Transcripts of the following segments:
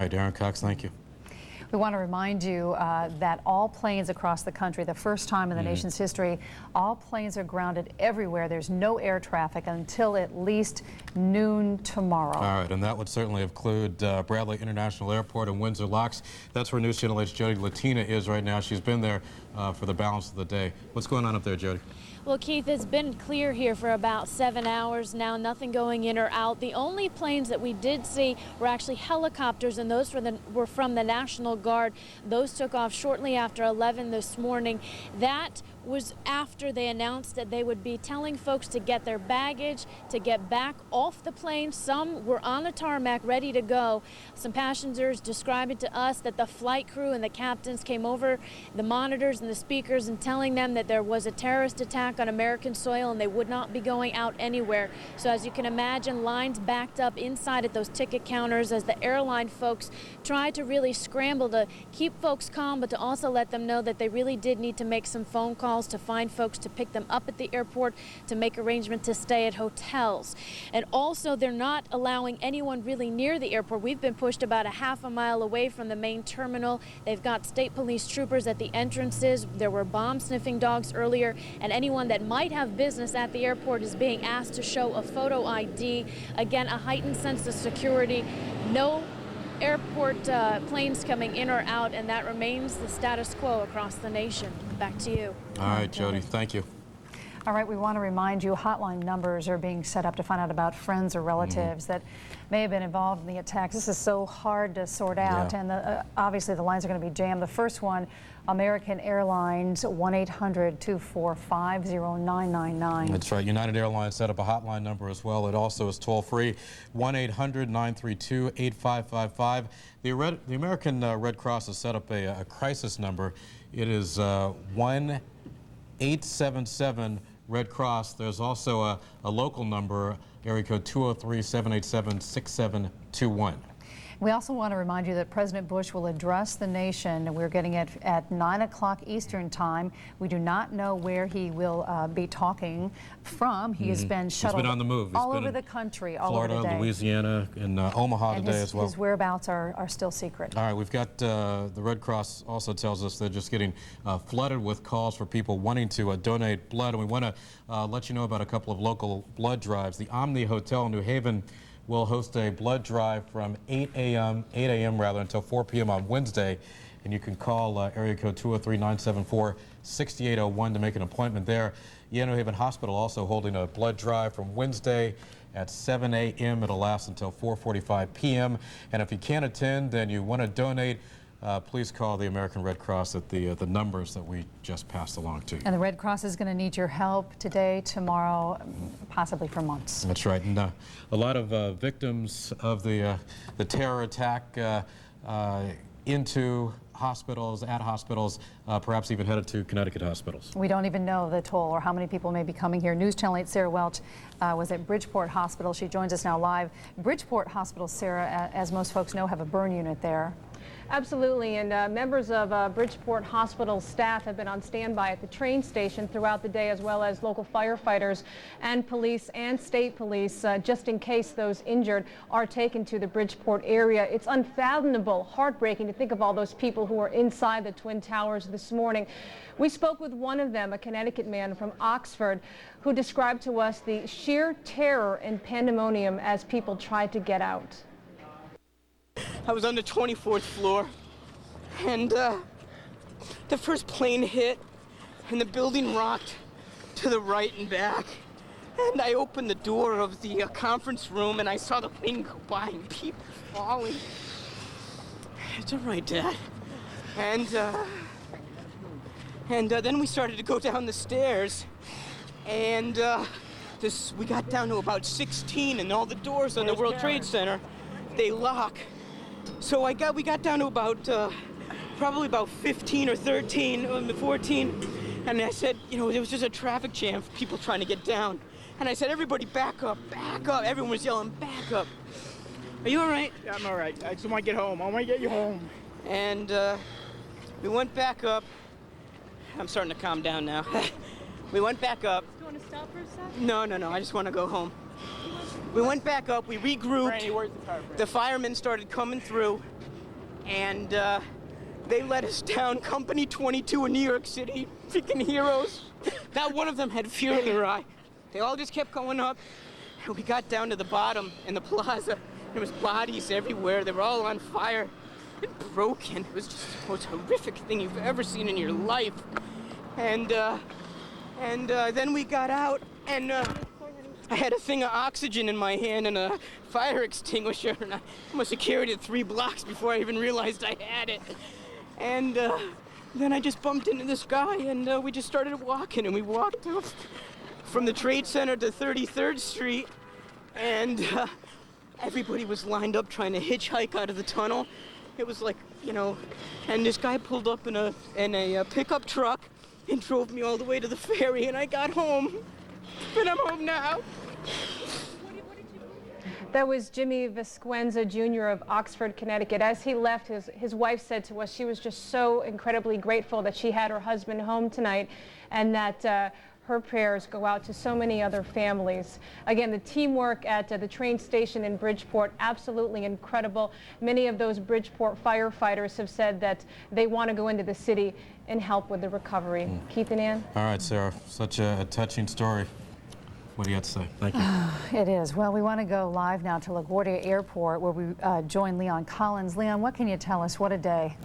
All right, Darren Cox, thank you. We want to remind you that all planes across the country, the first time in the nation's history, all planes are grounded everywhere. There's no air traffic until at least noon tomorrow. All right, and that would certainly include Bradley International Airport and Windsor Locks. That's where News Channel 8's Jody Latina is right now. She's been there for the balance of the day. What's going on up there, Jody? Well, Keith, it's been clear here for about 7 hours now, nothing going in or out. The only planes that we did see were actually helicopters, and those were from the National Guard. Those took off shortly after 11 this morning. That was after they announced that they would be telling folks to get their baggage, to get back off the plane. Some were on the tarmac ready to go. Some passengers described it to us that the flight crew and the captains came over the monitors and the speakers and telling them that there was a terrorist attack on American soil and they would not be going out anywhere. So as you can imagine, lines backed up inside at those ticket counters as the airline folks tried to really scramble to keep folks calm, but to also let them know that they really did need to make some phone calls to find folks to pick them up at the airport, to make arrangements to stay at hotels. And also, they're not allowing anyone really near the airport. We've been pushed about a half a mile away from the main terminal. They've got state police troopers at the entrances. There were bomb-sniffing dogs earlier, and anyone that might have business at the airport is being asked to show a photo ID. Again, a heightened sense of security. No airport planes coming in or out, and that remains the status quo across the nation. Back to you. All right, Jody, thank you. All right, we want to remind you hotline numbers are being set up to find out about friends or relatives that may have been involved in the attacks. This is so hard to sort out, and obviously the lines are going to be jammed. The first one, American Airlines, 1-800-245-0999. That's right. United Airlines set up a hotline number as well. It also is toll-free, 1-800-932-8555. The American Red Cross has set up a crisis number. It is 1-877 Red Cross. There's also a local number, area code 203-787-6721. We also want to remind you that President Bush will address the nation. We're getting it at 9 o'clock Eastern time. We do not know where he will be talking from. He has been shuttled He's been on the move. all over the country, all Florida, over the day. Louisiana, and Omaha and today as well. His whereabouts are still secret. All right, we've got the Red Cross also tells us they're just getting flooded with calls for people wanting to donate blood. And we want to let you know about a couple of local blood drives. The Omni Hotel in New Haven will host a blood drive from 8 a.m. until 4 p.m. on Wednesday. And you can call area code 203-974-6801 to make an appointment there. New Haven Hospital also holding a blood drive from Wednesday at 7 a.m. It'll last until 4:45 p.m. And if you can't attend and you want to donate, please call the American Red Cross at the numbers that we just passed along to you. And the Red Cross is going to need your help today, tomorrow, possibly for months. That's right. And a lot of victims of the terror attack into hospitals, at hospitals, perhaps even headed to Connecticut hospitals. We don't even know the toll or how many people may be coming here. News Channel 8 Sarah Welch was at Bridgeport Hospital. She joins us now live. Bridgeport Hospital, Sarah, as most folks know, have a burn unit there. Absolutely, and members of Bridgeport Hospital staff have been on standby at the train station throughout the day, as well as local firefighters and police and state police, just in case those injured are taken to the Bridgeport area. It's unfathomable, heartbreaking to think of all those people who are inside the Twin Towers this morning. We spoke with one of them, a Connecticut man from Oxford, who described to us the sheer terror and pandemonium as people tried to get out. I was on the 24th floor, and the first plane hit, and the building rocked to the right and back. And I opened the door of the conference room, and I saw the plane go by and people falling. It's all right, Dad. And then we started to go down the stairs, and we got down to about 16, and all the doors on the World Trade Center, they lock. So we got down to about probably about 15 or 13, 14, and I said, there was just a traffic jam of people trying to get down. And I said, everybody back up, back up. Everyone was yelling, back up. Are you all right? Yeah, I'm all right. I just want to get home. I want to get you home. And we went back up. I'm starting to calm down now. We went back up. Do you want to stop for a sec? No, I just want to go home. We went back up, we regrouped. Franny, where's the car? The firemen started coming through. and they let us down. Company 22 in New York City, freaking heroes. Not one of them had fear in their eye. They all just kept going up, and we got down to the bottom in the plaza. There was bodies everywhere. They were all on fire and broken. It was just the most horrific thing you've ever seen in your life. And then we got out, and I had a thing of oxygen in my hand and a fire extinguisher, and I must have carried it 3 blocks before I even realized I had it. And then I just bumped into this guy, and we just started walking, and we walked up from the Trade Center to 33rd Street, and everybody was lined up trying to hitchhike out of the tunnel. It was like, you know, and this guy pulled up in a pickup truck and drove me all the way to the ferry, and I got home. And I'm home now. That was Jimmy Visquenza Jr. of Oxford, Connecticut. As he left, his wife said to us she was just so incredibly grateful that she had her husband home tonight, and that her prayers go out to so many other families. Again, the teamwork at the train station in Bridgeport, absolutely incredible. Many of those Bridgeport firefighters have said that they want to go into the city and help with the recovery. Keith and Ann? All right, Sarah, such a touching story. What do you have to say? Thank you. It is. Well, we want to go live now to LaGuardia Airport, where we join Leon Collins. Leon, what can you tell us? What a day.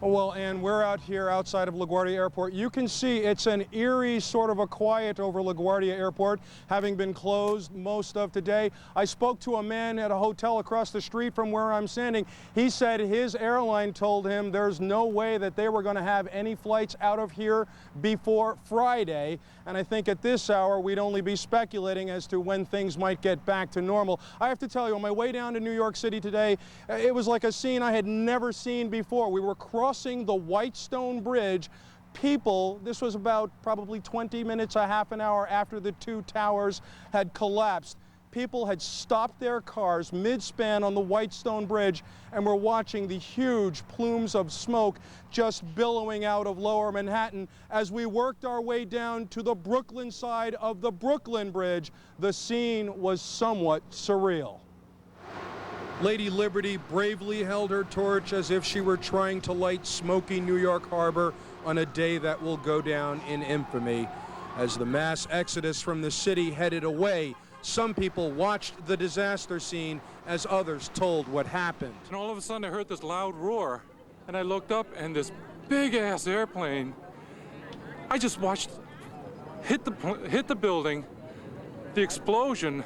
Well, and we're out here outside of LaGuardia Airport. You can see it's an eerie sort of a quiet over LaGuardia Airport, having been closed most of today. I spoke to a man at a hotel across the street from where I'm standing. He said his airline told him there's no way that they were going to have any flights out of here before Friday. And I think at this hour, we'd only be speculating as to when things might get back to normal. I have to tell you, on my way down to New York City today, it was like a scene I had never seen before. We were crossing the Whitestone Bridge. People, this was about probably 20 minutes, a half an hour after the 2 towers had collapsed. People had stopped their cars mid-span on the Whitestone Bridge and were watching the huge plumes of smoke just billowing out of Lower Manhattan. As we worked our way down to the Brooklyn side of the Brooklyn Bridge, the scene was somewhat surreal. Lady Liberty bravely held her torch as if she were trying to light smoky New York Harbor on a day that will go down in infamy. As the mass exodus from the city headed away, some people watched the disaster scene as others told what happened. And all of a sudden I heard this loud roar, and I looked up, and this big-ass airplane, I just watched hit the building. The explosion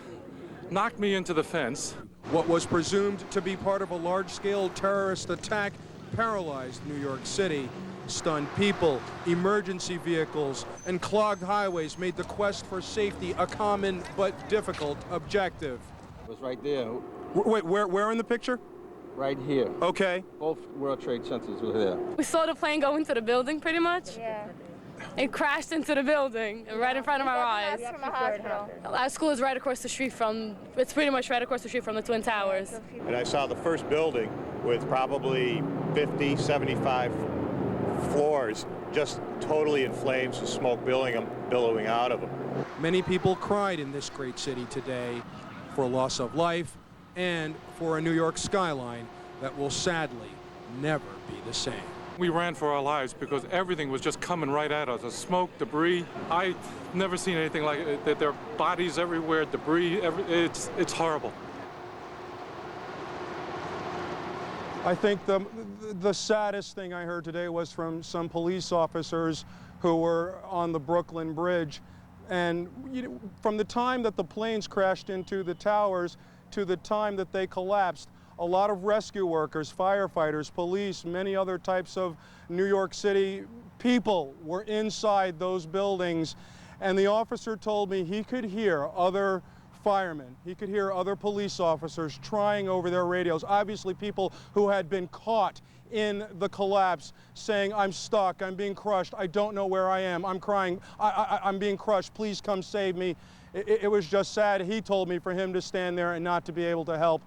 knocked me into the fence. What was presumed to be part of a large-scale terrorist attack paralyzed New York City. Stunned people, emergency vehicles, and clogged highways made the quest for safety a common but difficult objective. It was right there. Wait, where in the picture? Right here. Okay. Both World Trade Centers were there. We saw the plane go into the building pretty much. Yeah. It crashed into the building right in front of our eyes. From the hospital. Our school is right across the street it's pretty much right across the street from the Twin Towers. And I saw the first building with probably 50, 75 floors just totally in flames, the smoke billowing out of them. Many people cried in this great city today for loss of life and for a New York skyline that will sadly never be the same. We ran for our lives because everything was just coming right at us. The smoke, debris. I've never seen anything like it. There are bodies everywhere, debris. It's horrible. I think the saddest thing I heard today was from some police officers who were on the Brooklyn Bridge. And from the time that the planes crashed into the towers to the time that they collapsed, a lot of rescue workers, firefighters, police, many other types of New York City people were inside those buildings. And the officer told me he could hear other firemen, he could hear other police officers trying over their radios, obviously people who had been caught in the collapse, saying, I'm stuck, I'm being crushed, I don't know where I am, I'm crying, I'm being crushed, please come save me. It was just sad, he told me, for him to stand there and not to be able to help.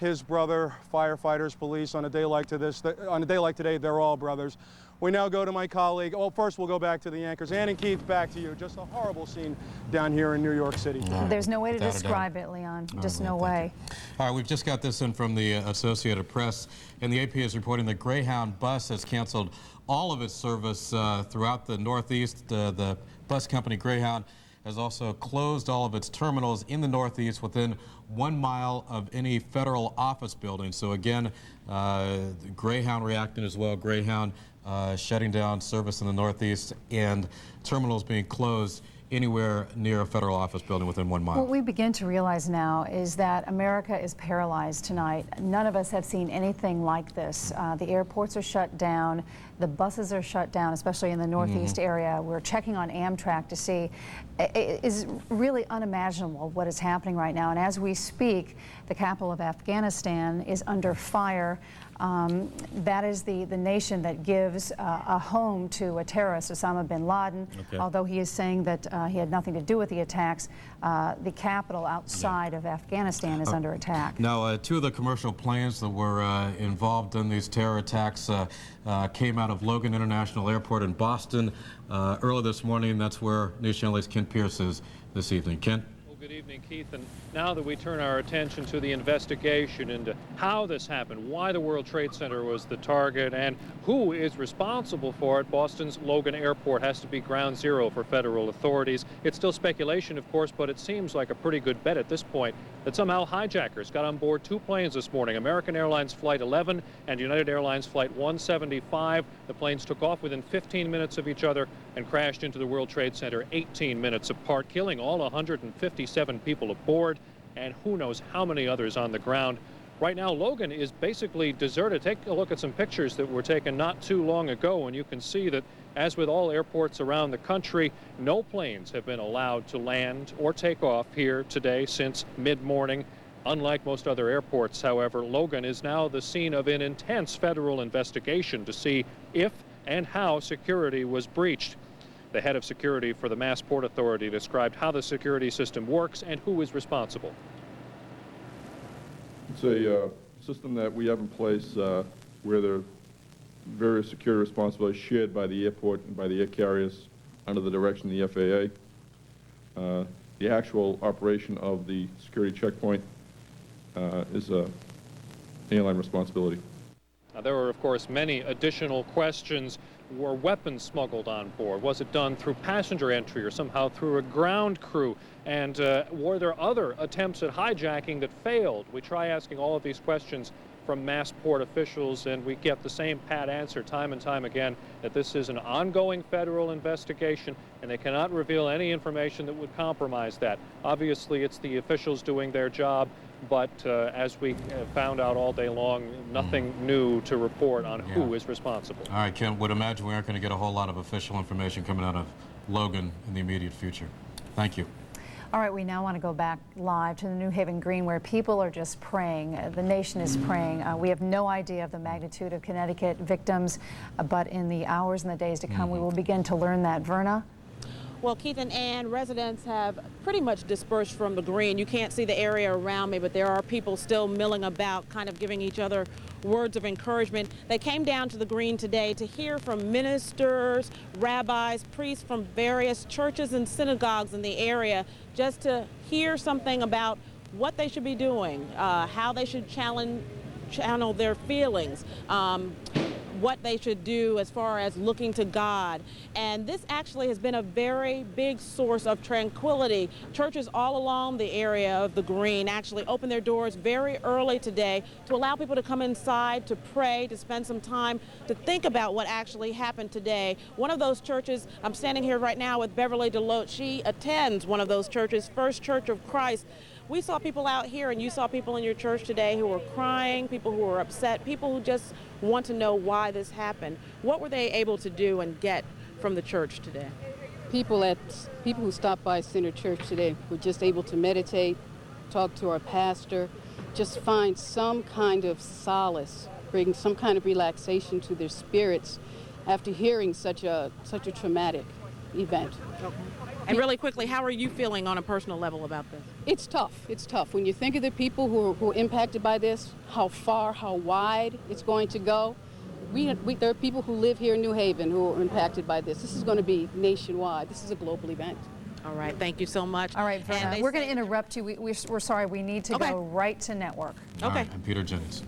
his brother, firefighters, police. On a day like today, they're all brothers. We now go to my colleague. Well, first we'll go back to the anchors. Ann and Keith, back to you. Just a horrible scene down here in New York City. There's no way to describe it, Leon. Just no way. All right, we've just got this in from the Associated Press, and the AP is reporting the Greyhound bus has canceled all of its service throughout the Northeast. The bus company Greyhound has also closed all of its terminals in the Northeast within 1 mile of any federal office building. So again, Greyhound reacting as well. Greyhound shutting down service in the Northeast and terminals being closed anywhere near a federal office building within 1 mile. What we begin to realize now is that America is paralyzed tonight. None of us have seen anything like this. The airports are shut down. The buses are shut down, especially in the Northeast area. We're checking on Amtrak to see. It is really unimaginable what is happening right now. And as we speak, the capital of Afghanistan is under fire. That is the nation that gives a home to a terrorist, Osama bin Laden. Although he is saying that he had nothing to do with the attacks, the capital outside of Afghanistan is under attack. Now, 2 of the commercial planes that were involved in these terror attacks came out of Logan International Airport in Boston early this morning. That's where News Channel 8's Ken Pierce is this evening. Ken? Good evening, Keith. And now that we turn our attention to the investigation into how this happened, why the World Trade Center was the target, and who is responsible for it, Boston's Logan Airport has to be ground zero for federal authorities. It's still speculation, of course, but it seems like a pretty good bet at this point that somehow hijackers got on board 2 planes this morning, American Airlines Flight 11 and United Airlines Flight 175. The planes took off within 15 minutes of each other and crashed into the World Trade Center 18 minutes apart, killing all 157 people aboard and who knows how many others on the ground. Right now, Logan is basically deserted. Take a look at some pictures that were taken not too long ago, and you can see that, as with all airports around the country, no planes have been allowed to land or take off here today since mid-morning. Unlike most other airports, however, Logan is now the scene of an intense federal investigation to see if and how security was breached. The head of security for the Massport Authority described how the security system works and who is responsible. It's a system that we have in place where there are various security responsibilities shared by the airport and by the air carriers under the direction of the FAA. The actual operation of the security checkpoint is an airline responsibility. Now, there were, of course, many additional questions. Were weapons smuggled on board? Was it done through passenger entry or somehow through a ground crew? And were there other attempts at hijacking that failed? We try asking all of these questions from Massport officials, and we get the same pat answer time and time again, that this is an ongoing federal investigation and they cannot reveal any information that would compromise that. Obviously, it's the officials doing their job, but as we found out all day long, nothing new to report on who is responsible. All right, Ken, would imagine we aren't going to get a whole lot of official information coming out of Logan in the immediate future. Thank you. All right, we now want to go back live to the New Haven Green, where people are just praying. The nation is praying. We have no idea of the magnitude of Connecticut victims, but in the hours and the days to come, we will begin to learn that. Verna? Well, Keith and Ann, residents have pretty much dispersed from the Green. You can't see the area around me, but there are people still milling about, kind of giving each other words of encouragement. They came down to the Green today to hear from ministers, rabbis, priests from various churches and synagogues in the area, just to hear something about what they should be doing, how they should channel their feelings, what they should do as far as looking to God. And this actually has been a very big source of tranquility. Churches all along the area of the Green actually opened their doors very early today to allow people to come inside, to pray, to spend some time, to think about what actually happened today. One of those churches, I'm standing here right now with Beverly Delotte. She attends one of those churches, First Church of Christ. We saw people out here, and you saw people in your church today who were crying, people who were upset, people who just want to know why this happened. What were they able to do and get from the church today? People who stopped by Center Church today were just able to meditate, talk to our pastor, just find some kind of solace, bring some kind of relaxation to their spirits after hearing such a traumatic event. Okay. And really quickly, how are you feeling on a personal level about this? It's tough. It's tough. When you think of the people who are impacted by this, how far, how wide it's going to go. There are people who live here in New Haven who are impacted by this. This is going to be nationwide. This is a global event. All right, thank you so much. All right, Verna, we're going to interrupt you. We're sorry, we need to go right to network. All right, I'm Peter Jennings.